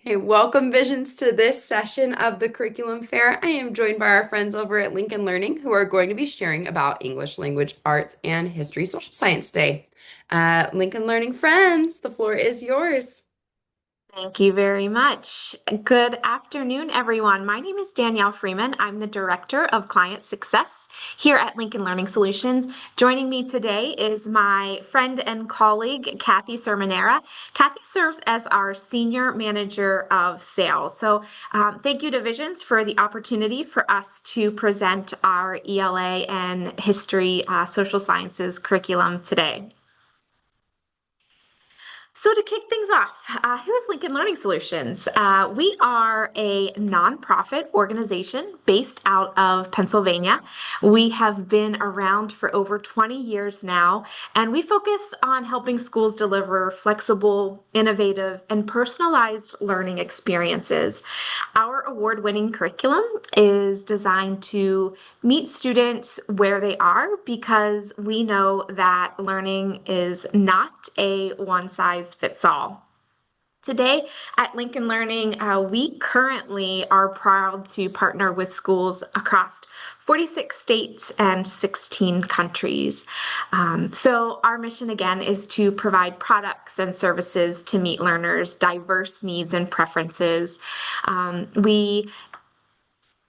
Hey, welcome Visions to this session of the Curriculum Fair. I am joined by our friends over at Lincoln Learning who are going to be sharing about English language arts and history social science today. Lincoln Learning friends, the floor is yours. Thank you very much. Good afternoon, everyone. My name is Danielle Freeman. I'm the Director of Client Success here at Lincoln Learning Solutions. Joining me today is my friend and colleague, Kathy Sermonera. Kathy serves as our Senior Manager of Sales. Thank you to Visions for the opportunity for us to present our ELA and History Social Sciences curriculum today. So to kick things off, who is Lincoln Learning Solutions? We are a nonprofit organization based out of Pennsylvania. We have been around for over 20 years now, and we focus on helping schools deliver flexible, innovative, and personalized learning experiences. Our award-winning curriculum is designed to meet students where they are because we know that learning is not a one size fits all. Today at Lincoln Learning, we currently are proud to partner with schools across 46 states and 16 countries. So our mission again is to provide products and services to meet learners' diverse needs and preferences. We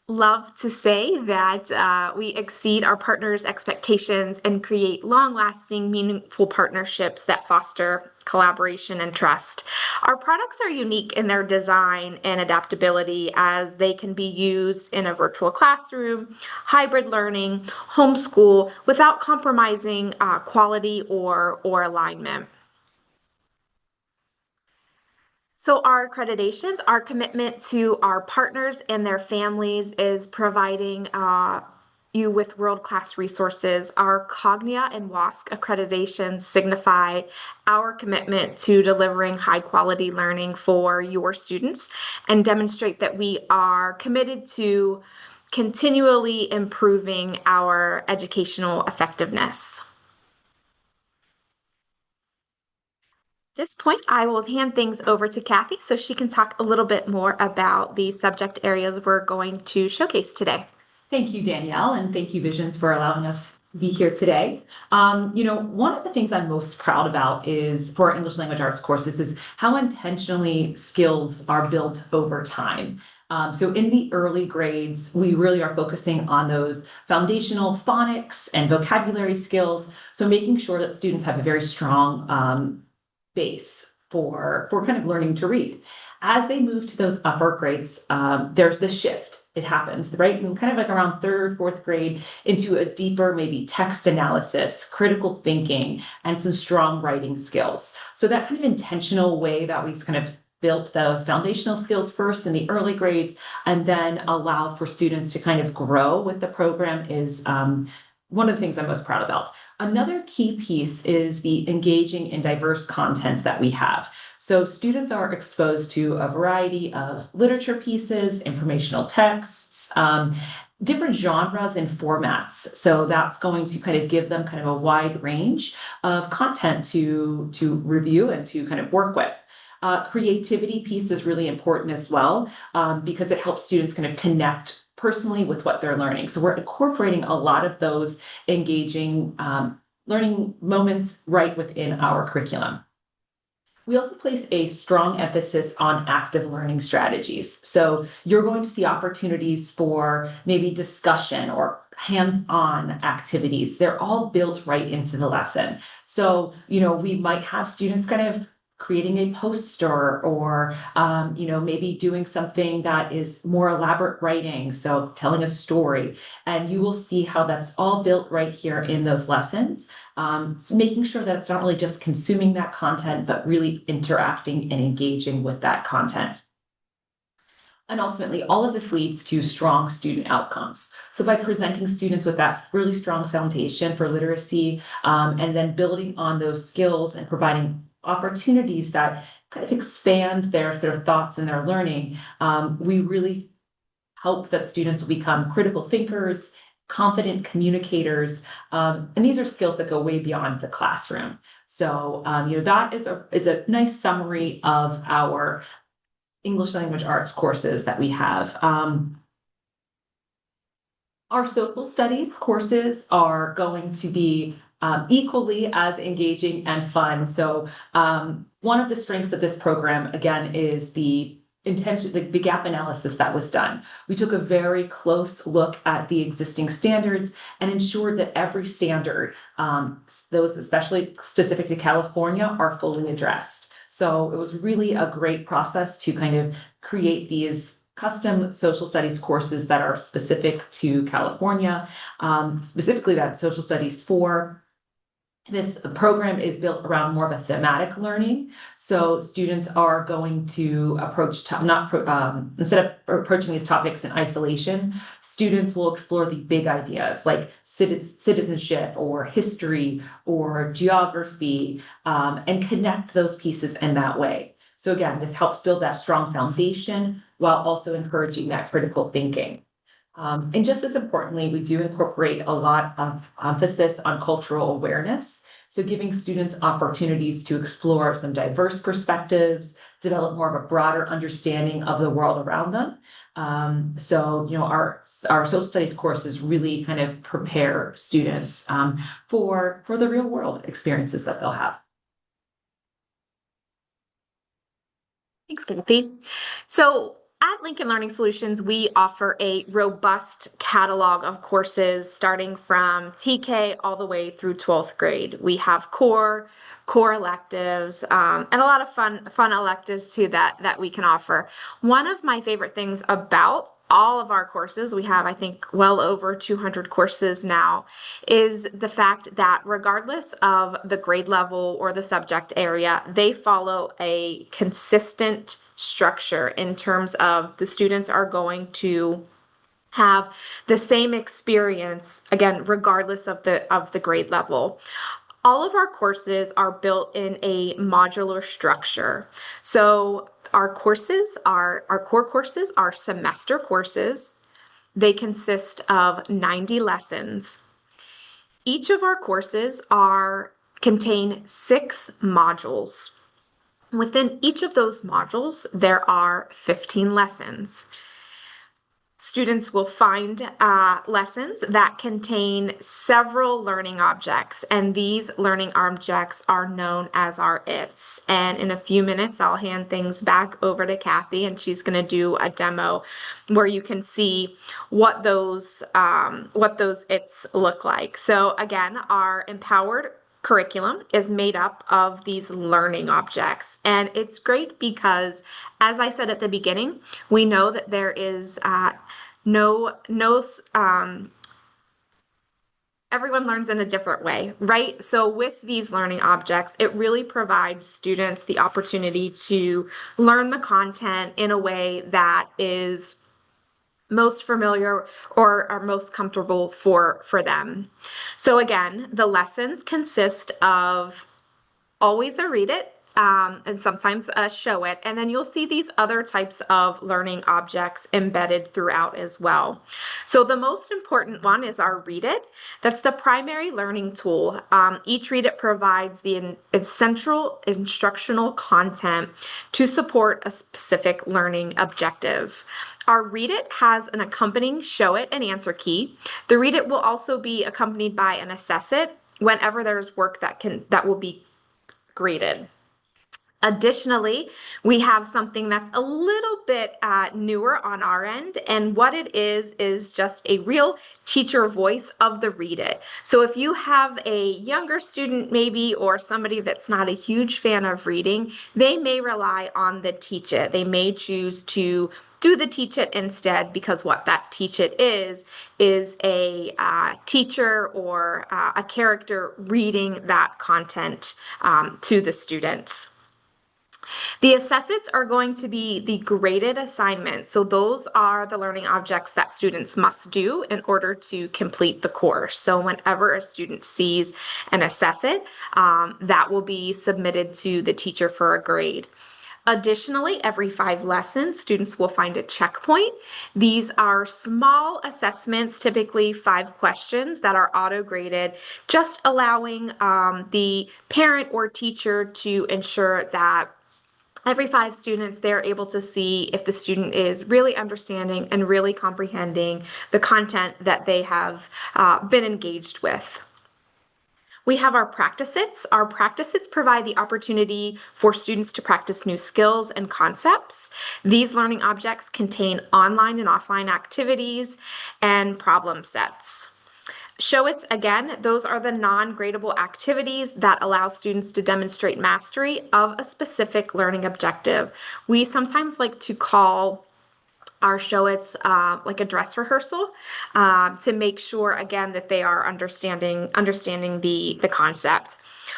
love to say that we exceed our partners' expectations and create long-lasting, meaningful partnerships that foster collaboration and trust. Our products are unique in their design and adaptability as they can be used in a virtual classroom, hybrid learning, homeschool, without compromising quality or alignment. So our accreditations, our commitment to our partners and their families is providing you with world-class resources. Our Cognia and WASC accreditations signify our commitment to delivering high-quality learning for your students and demonstrate that we are committed to continually improving our educational effectiveness. At this point, I will hand things over to Kathy so she can talk a little bit more about the subject areas we're going to showcase today. Thank you, Danielle, and thank you, Visions, for allowing us to be here today. One of the things I'm most proud about is for our English language arts courses is how intentionally skills are built over time. So in the early grades, we really are focusing on those foundational phonics and vocabulary skills. So making sure that students have a very strong base for kind of learning to read. As they move to those upper grades, there's the shift. It happens, right? And kind of like around third, fourth grade into a deeper, maybe text analysis, critical thinking, and some strong writing skills. So that kind of intentional way that we kind of built those foundational skills first in the early grades and then allow for students to kind of grow with the program is one of the things I'm most proud about. Another key piece is the engaging and diverse content that we have. So students are exposed to a variety of literature pieces, informational texts, different genres and formats. So that's going to kind of give them kind of a wide range of content to review and to kind of work with. Creativity piece is really important as well because it helps students kind of connect personally with what they're learning. So we're incorporating a lot of those engaging learning moments right within our curriculum. We also place a strong emphasis on active learning strategies. So you're going to see opportunities for maybe discussion or hands-on activities. They're all built right into the lesson. So, we might have students kind of creating a poster or maybe doing something that is more elaborate writing, so telling a story, and you will see how that's all built right here in those lessons. So making sure that it's not really just consuming that content but really interacting and engaging with that content. And ultimately, all of this leads to strong student outcomes. So by presenting students with that really strong foundation for literacy and then building on those skills and providing opportunities that kind of expand their thoughts and their learning, we really hope that students will become critical thinkers, confident communicators, and these are skills that go way beyond the classroom. So that is a nice summary of our English language arts courses that we have. Our social studies courses are going to be equally as engaging and fun. So, one of the strengths of this program, again, is the intention, the gap analysis that was done. We took a very close look at the existing standards and ensured that every standard, those especially specific to California, are fully addressed. So it was really a great process to kind of create these custom social studies courses that are specific to California, specifically that social studies 4. This program is built around more of a thematic learning. So students are going to approach, instead of approaching these topics in isolation, students will explore the big ideas like citizenship or history or geography, and connect those pieces in that way. So again, this helps build that strong foundation while also encouraging that critical thinking. And just as importantly, we do incorporate a lot of emphasis on cultural awareness. So giving students opportunities to explore some diverse perspectives, develop more of a broader understanding of the world around them. So, our social studies courses really kind of prepare students for the real world experiences that they'll have. Thanks, Kathy. So at Lincoln Learning Solutions, we offer a robust catalog of courses starting from TK all the way through 12th grade. We have core electives, and a lot of fun electives too that we can offer. One of my favorite things about all of our courses, we have, I think, well over 200 courses now, is the fact that regardless of the grade level or the subject area, they follow a consistent structure in terms of the students are going to have the same experience, again, regardless of the grade level. All of our courses are built in a modular structure. So our core courses are semester courses. They consist of 90 lessons. Each of our courses contain 6 modules. Within each of those modules, there are 15 lessons. Students will find lessons that contain several learning objects, and these learning objects are known as our ITs. And in a few minutes, I'll hand things back over to Kathy, and she's going to do a demo where you can see what those ITs look like. So again, our empowered curriculum is made up of these learning objects. And it's great because, as I said at the beginning, we know that there is everyone learns in a different way, right? So with these learning objects, it really provides students the opportunity to learn the content in a way that is most familiar or are most comfortable for them. So again, the lessons consist of always a read it, and sometimes a show it. And then you'll see these other types of learning objects embedded throughout as well. So the most important one is our read it. That's the primary learning tool. Each read it provides the essential instructional content to support a specific learning objective. Our read it has an accompanying show it and answer key. The read it will also be accompanied by an assess it whenever there's work that will be graded. Additionally, we have something that's a little bit newer on our end, and what it is just a real teacher voice of the read it. So if you have a younger student maybe, or somebody that's not a huge fan of reading, they may rely on the teach it. They may choose to do the teach it instead, because what that teach it is a teacher or a character reading that content to the students. The assessments are going to be the graded assignments. So those are the learning objects that students must do in order to complete the course. So whenever a student sees an assess it, that will be submitted to the teacher for a grade. Additionally, every 5 lessons, students will find a checkpoint. These are small assessments, typically 5 questions that are auto-graded, just allowing the parent or teacher to ensure that Every 5 students, they're able to see if the student is really understanding and really comprehending the content that they have been engaged with. We have our practice its. Our practice its provide the opportunity for students to practice new skills and concepts. These learning objects contain online and offline activities and problem sets. Show its, again, those are the non-gradable activities that allow students to demonstrate mastery of a specific learning objective. We sometimes like to call our show it's like a dress rehearsal to make sure again that they are understanding the concept.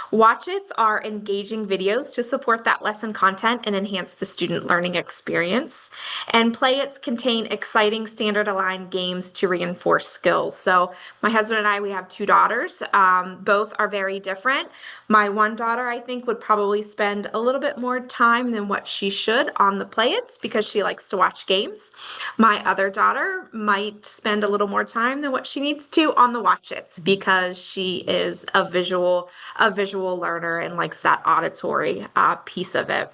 Watch its are engaging videos to support that lesson content and enhance the student learning experience. And play its contain exciting standard aligned games to reinforce skills. So my husband and I, we have 2 daughters. Both are very different. My one daughter, I think, would probably spend a little bit more time than what she should on the play its because she likes to watch games. My other daughter might spend a little more time than what she needs to on the watch its because she is a visual learner and likes that auditory piece of it.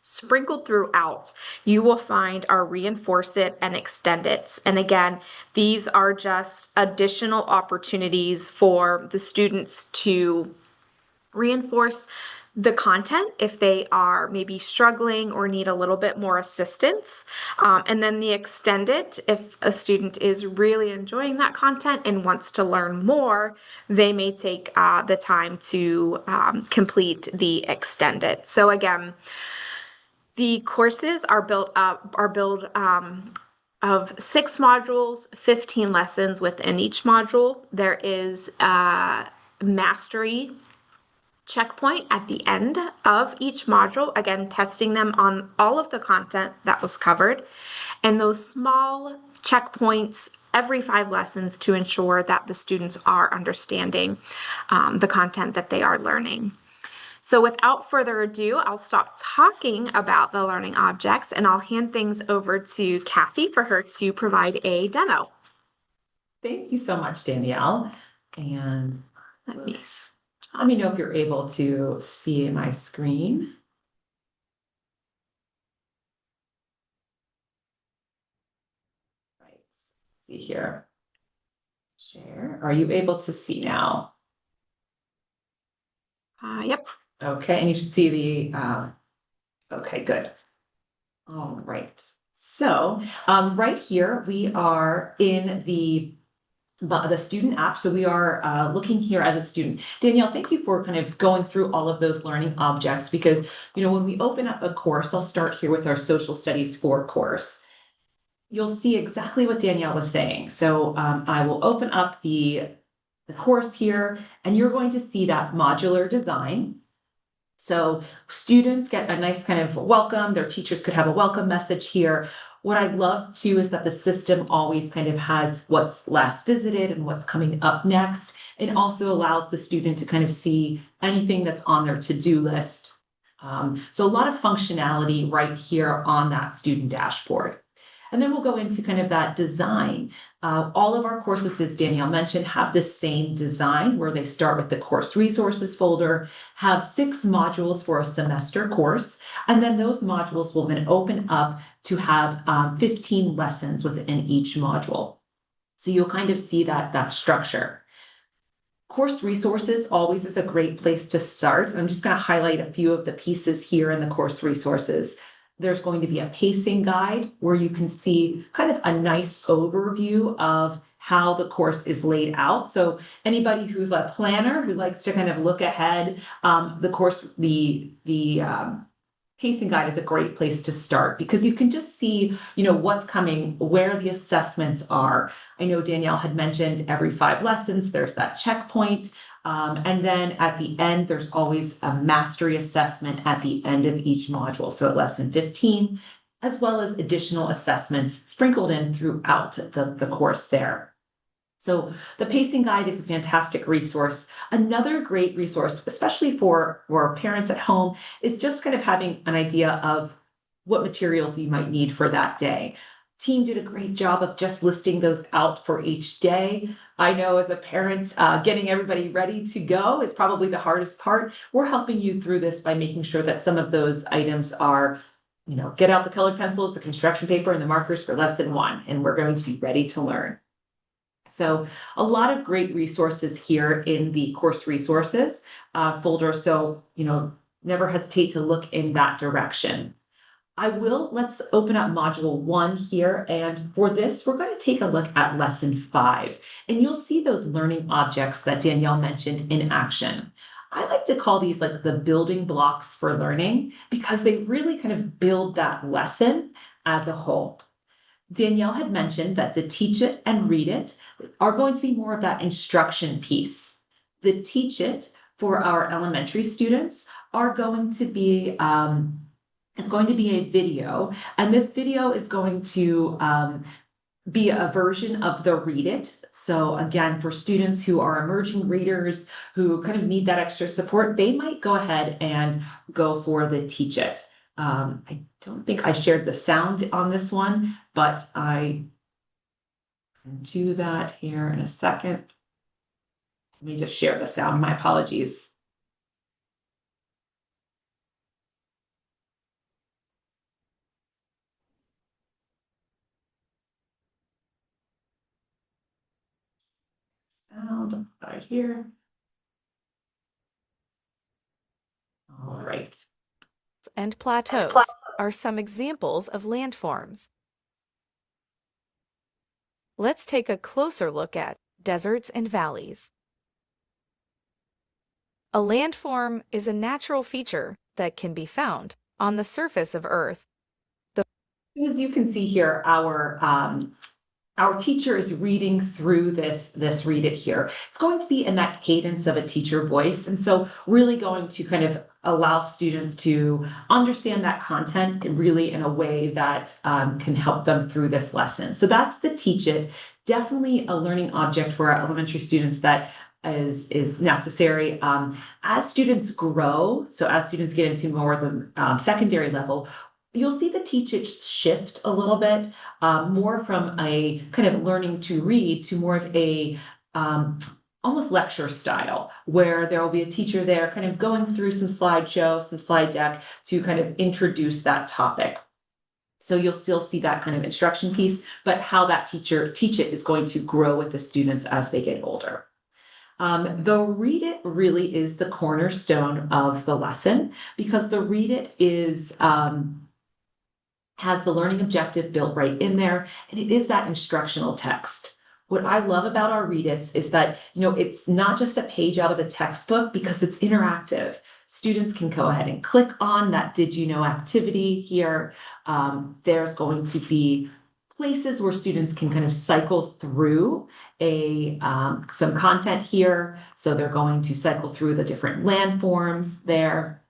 Sprinkled throughout, you will find our reinforce it and extend it. And again, these are just additional opportunities for the students to reinforce the content if they are maybe struggling or need a little bit more assistance. And then the extend it, if a student is really enjoying that content and wants to learn more, they may take the time to complete the extend it. So again, the courses are built of 6 modules, 15 lessons within each module. There is a mastery checkpoint at the end of each module, again, testing them on all of the content that was covered, and those small checkpoints every 5 lessons to ensure that the students are understanding the content that they are learning. So without further ado, I'll stop talking about the learning objects and I'll hand things over to Kathy for her to provide a demo. Thank you so much, Danielle. And Let me let me know if you're able to see my screen. Right, see here. Share. Are you able to see now? Yep. Okay, and you should see okay, good. All right. So right here, we are in the student app. So we are looking here as a student. Danielle, thank you for kind of going through all of those learning objects because, when we open up a course, I'll start here with our social studies 4 course. You'll see exactly what Danielle was saying. So I will open up the course here and you're going to see that modular design. So students get a nice kind of welcome. Their teachers could have a welcome message here. What I love too is that the system always kind of has what's last visited and what's coming up next. It also allows the student to kind of see anything that's on their to-do list. So a lot of functionality right here on that student dashboard. And then we'll go into kind of that design. All of our courses, as Danielle mentioned, have the same design where they start with the course resources folder, have 6 modules for a semester course, and then those modules will then open up to have 15 lessons within each module. So you'll kind of see that structure. Course resources always is a great place to start. I'm just going to highlight a few of the pieces here in the course resources. There's going to be a pacing guide where you can see kind of a nice overview of how the course is laid out. So anybody who's a planner who likes to kind of look ahead, the pacing guide is a great place to start because you can just see, what's coming, where the assessments are. I know Danielle had mentioned every 5 lessons, there's that checkpoint. And then at the end, there's always a mastery assessment at the end of each module. So at lesson 15, as well as additional assessments sprinkled in throughout the course there. So the pacing guide is a fantastic resource. Another great resource, especially for parents at home, is just kind of having an idea of what materials you might need for that day. team did a great job of just listing those out for each day. I know as a parent, getting everybody ready to go is probably the hardest part. We're helping you through this by making sure that some of those items are, get out the colored pencils, the construction paper, and the markers for lesson one, and we're going to be ready to learn. So a lot of great resources here in the course resources folder. So, never hesitate to look in that direction. Let's open up module 1 here. And for this, we're going to take a look at lesson 5. And you'll see those learning objects that Danielle mentioned in action. I like to call these like the building blocks for learning because they really kind of build that lesson as a whole. Danielle had mentioned that the teach it and read it are going to be more of that instruction piece. The teach it for our elementary students are going to be, it's going to be a video, and this video is going to be a version of the read it. So again, for students who are emerging readers who kind of need that extra support, they might go ahead and go for the teach it. I don't think I shared the sound on this one, but I can do that here in a second. Let me just share the sound. My apologies. Sound right here. All right. And plateaus are some examples of landforms. Let's take a closer look at deserts and valleys. A landform is a natural feature that can be found on the surface of Earth. As you can see here, our teacher is reading through this read it here. It's going to be in that cadence of a teacher voice. And so really going to kind of allow students to understand that content and really in a way that can help them through this lesson. So that's the teach it. Definitely a learning object for our elementary students that is necessary. As students grow, so as students get into more of the secondary level, you'll see the teach it shift a little bit, more from a kind of learning to read to more of a almost lecture style, where there will be a teacher there kind of going through some slideshow, some slide deck to kind of introduce that topic. So you'll still see that kind of instruction piece, but how that teacher teach it is going to grow with the students as they get older. The read it really is the cornerstone of the lesson because the read it is has the learning objective built right in there, and it is that instructional text. What I love about our read its is that, it's not just a page out of a textbook because it's interactive. Students can go ahead and click on that did you know activity here. There's going to be places where students can kind of cycle through some content here. So they're going to cycle through the different landforms there.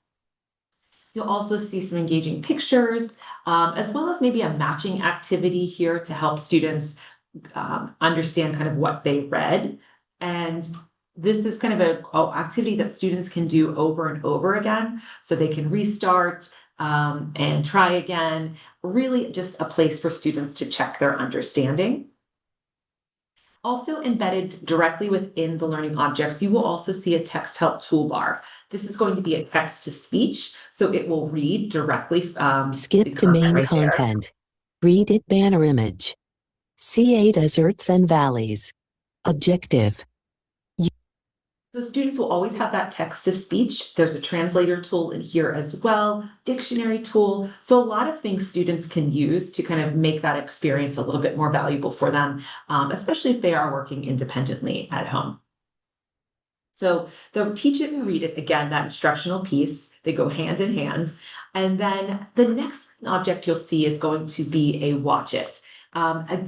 You'll also see some engaging pictures, as well as maybe a matching activity here to help students understand kind of what they read. And this is kind of an activity that students can do over and over again, so they can restart and try again. Really just a place for students to check their understanding. Also embedded directly within the learning objects, you will also see a text help toolbar. This is going to be a text to speech, so it will read directly. Skip to main right content. Read it banner image. CA deserts and valleys. Objective. So students will always have that text to speech. There's a translator tool in here as well, dictionary tool. So a lot of things students can use to kind of make that experience a little bit more valuable for them, especially if they are working independently at home. So the teach it and read it, again, that instructional piece, they go hand in hand. And then the next object you'll see is going to be a watch it.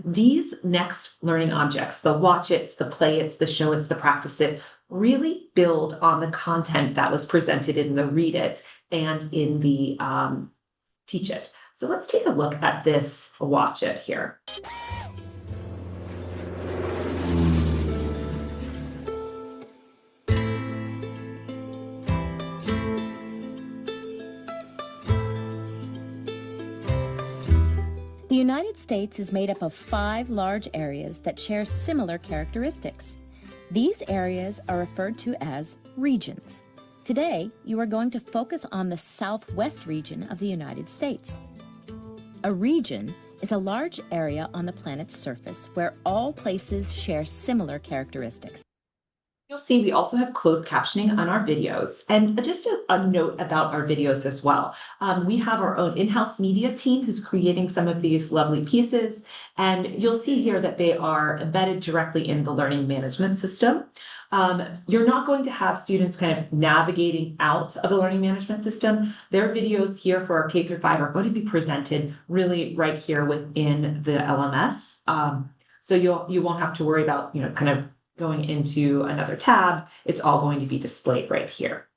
These next learning objects, the watch it's, the play it's, the show it's, the practice it, really build on the content that was presented in the read it and in the teach it. So let's take a look at this watch it here. The United States is made up of 5 large areas that share similar characteristics. These areas are referred to as regions. Today, you are going to focus on the Southwest region of the United States. A region is a large area on the planet's surface where all places share similar characteristics. You'll see we also have closed captioning on our videos. And just a note about our videos as well. We have our own in-house media team who's creating some of these lovely pieces. And you'll see here that they are embedded directly in the learning management system. You're not going to have students kind of navigating out of the learning management system. Their videos here for our K through 5 are going to be presented really right here within the LMS. So you won't have to worry about, kind of going into another tab. It's all going to be displayed right here.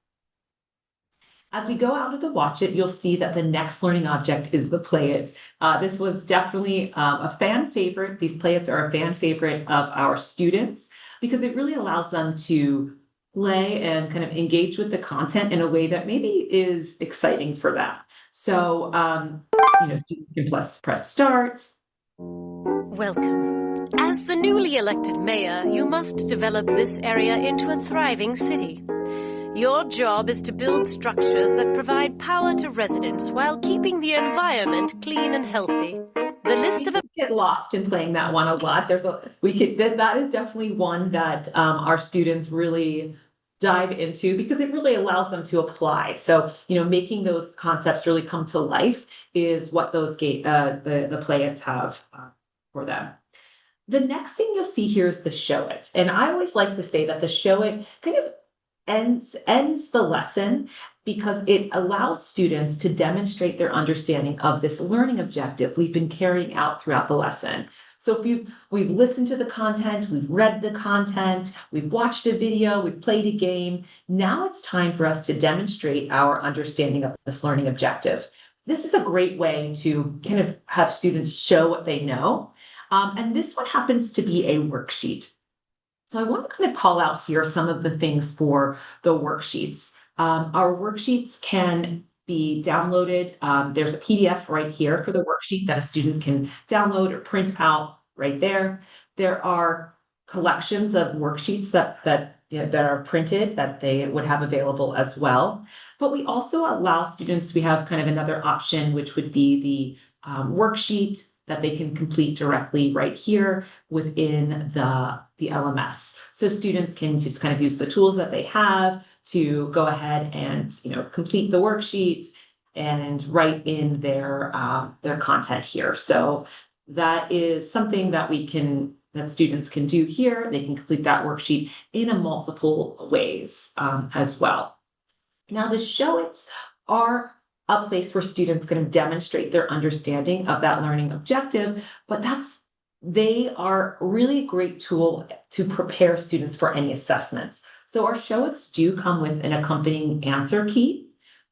As we go out of the Watch It, you'll see that the next learning object is the Play It. This was definitely a fan favorite. These Play Its are a fan favorite of our students because it really allows them to play and kind of engage with the content in a way that maybe is exciting for them. So, students can press start. Welcome. As the newly elected mayor, you must develop this area into a thriving city. Your job is to build structures that provide power to residents while keeping the environment clean and healthy. The list of get lost in playing that one a lot. That is definitely one that our students really dive into because it really allows them to apply. So, making those concepts really come to life is what those the Play Its have for them. The next thing you'll see here is the Show It. And I always like to say that the Show It kind of ends the lesson because it allows students to demonstrate their understanding of this learning objective we've been carrying out throughout the lesson. So if we've listened to the content, we've read the content, we've watched a video, we've played a game, now it's time for us to demonstrate our understanding of this learning objective. This is a great way to kind of have students show what they know. And this one happens to be a worksheet. So I want to kind of call out here some of the things for the worksheets. Our worksheets can be downloaded. There's a PDF right here for the worksheet that a student can download or print out right there. There are collections of worksheets that are printed that they would have available as well. But we also allow students, we have kind of another option, which would be the worksheet that they can complete directly right here within the LMS. So students can just kind of use the tools that they have to go ahead and complete the worksheet and write in their content here. So that is something that that students can do here. They can complete that worksheet in a multiple ways as well. Now the Show Its are a place where students can demonstrate their understanding of that learning objective, but they are really a great tool to prepare students for any assessments. So our Show Its do come with an accompanying answer key,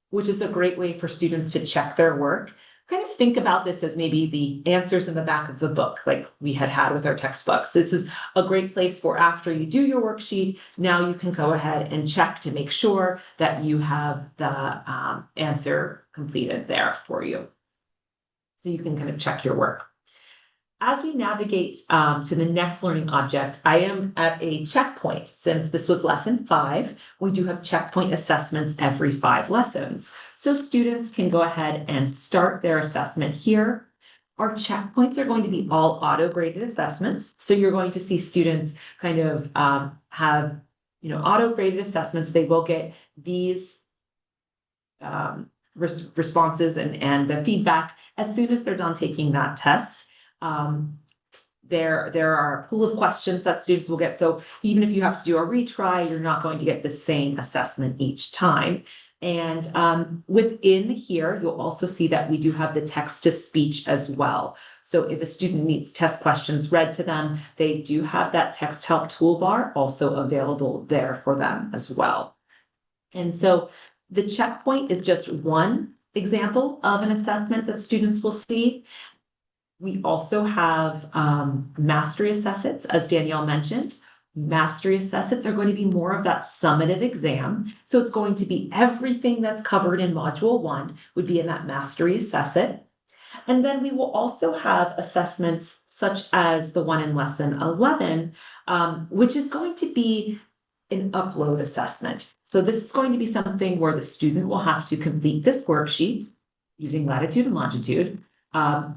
which is a great way for students to check their work. Kind of think about this as maybe the answers in the back of the book, like we had with our textbooks. This is a great place for after you do your worksheet, now you can go ahead and check to make sure that you have the answer completed there for you. So you can kind of check your work. As we navigate to the next learning object, I am at a checkpoint. Since this was lesson 5, we do have checkpoint assessments every 5 lessons. So students can go ahead and start their assessment here. Our checkpoints are going to be all auto-graded assessments. So you're going to see students kind of have auto-graded assessments. They will get these responses and the feedback as soon as they're done taking that test. There are a pool of questions that students will get. So even if you have to do a retry, you're not going to get the same assessment each time. And within here, you'll also see that we do have the text to speech as well. So if a student needs test questions read to them, they do have that text help toolbar also available there for them as well. And so the checkpoint is just one example of an assessment that students will see. We also have mastery assessments, as Danielle mentioned. Mastery assessments are going to be more of that summative exam. So it's going to be everything that's covered in Module 1 would be in that mastery assessment. And then we will also have assessments such as the one in lesson 11, which is going to be an upload assessment. So this is going to be something where the student will have to complete this worksheet using latitude and longitude.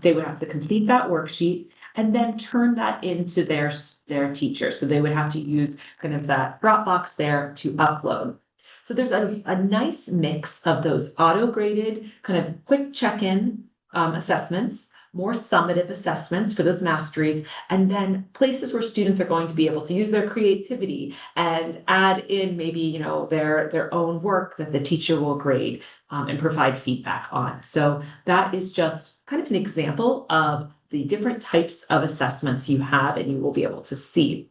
They would have to complete that worksheet and then turn that into their teacher. So they would have to use kind of that Dropbox there to upload. So there's a nice mix of those auto-graded kind of quick check-in assessments, more summative assessments for those masteries, and then places where students are going to be able to use their creativity and add in maybe, you know, their own work that the teacher will grade and provide feedback on. So that is just kind of an example of the different types of assessments you have and you will be able to see.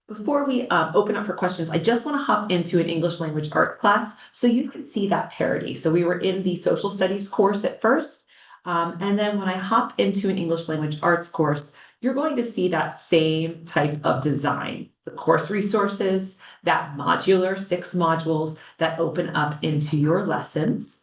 Before we open up for questions, I just want to hop into an English language art class so you can see that parity. So we were in the social studies course at first, and then when I hop into an English language arts course, you're going to see that same type of design. The course resources, that modular 6 modules that open up into your lessons.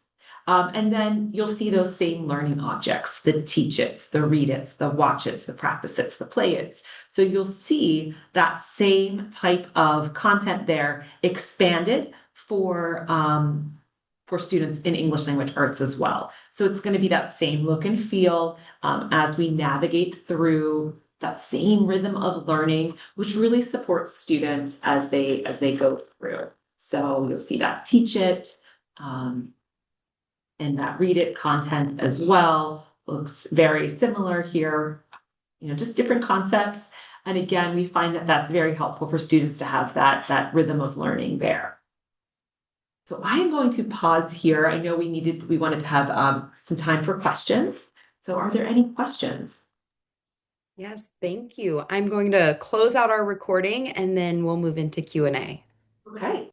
And then you'll see those same learning objects, the teach its, the read its, the watch its, the practice its, the play its. So you'll see that same type of content there expanded for students in English language arts as well. So it's going to be that same look and feel as we navigate through that same rhythm of learning, which really supports students as they go through. So you'll see that teach it. And that read it content as well looks very similar here, you know, just different concepts. And again, we find that that's very helpful for students to have that rhythm of learning there. So I am going to pause here. I know we wanted to have some time for questions. So are there any questions? Yes, thank you. I'm going to close out our recording and then we'll move into Q&A. Okay.